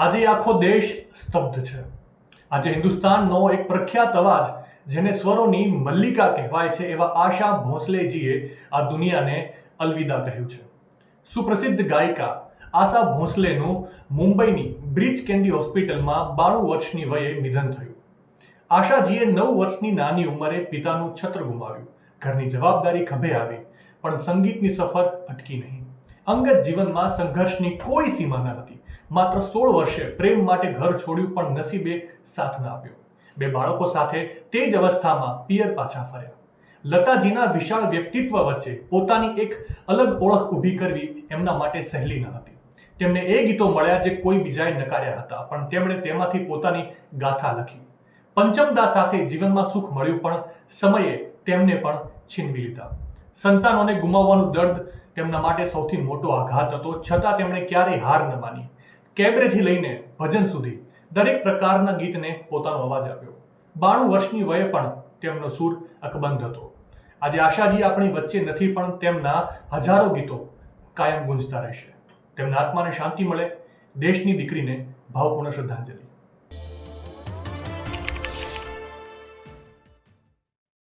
આજે આખો દેશ સ્તબ્ધ છે. આજે હિન્દુસ્તાનનો એક પ્રખ્યાત અવાજ, જેને સ્વરોની મલ્લિકા કહેવાય છે, એવા આશા ભોંસલેજીએ આ દુનિયાને અલવિદા કહ્યું છે. સુપ્રસિદ્ધ ગાયિકા આશા ભોંસલેનું મુંબઈની બ્રીચ કેન્ડી હોસ્પિટલમાં 92 વર્ષની વયે નિધન થયું. આશાજીએ 9 વર્ષની નાની ઉંમરે પિતાનું છત્ર ગુમાવ્યું. ઘરની જવાબદારી ખભે આવી, પણ સંગીતની સફર અટકી નહીં. અંગત જીવનમાં સંઘર્ષની કોઈ સીમા ન હતી. માત્ર 16 વર્ષે પ્રેમ માટે ઘર છોડ્યું, પણ નસીબે સાથ ન આપ્યો. 2 બાળકો સાથે તે જ અવસ્થામાં પિયર પાછા ફર્યા. લતાજીના વિશાળ વ્યક્તિત્વ વચ્ચે પોતાની એક અલગ ઓળખ ઊભી કરવી એમના માટે સહેલી ન હતી. તેમને એ ગીતો મળ્યા જે કોઈ બીજાએ નકાર્યા હતા, પણ તેમણે તેમાંથી પોતાની ગાથા લખી. પંચમદા સાથે જીવનમાં સુખ મળ્યું, પણ સમયે તેમને પણ છીનવી લીધા. સંતાનોને ગુમાવવાનું દર્દ તેમના માટે સૌથી મોટો આઘાત હતો, છતાં તેમણે ક્યારેય હાર ન માની. કેબરેથી લઈને ભજન સુધી દરેક પ્રકારના ગીતને પોતાનો અવાજ આપ્યો. 92 વર્ષની વયે પણ તેમનો સૂર અકબંધ હતો. આજે આશાજી આપણી વચ્ચે નથી, પણ તેમના હજારો ગીતો કાયમ ગુંજતા રહેશે. તેમના આત્માને શાંતિ મળે. દેશની દીકરીને ભાવપૂર્ણ શ્રદ્ધાંજલિ.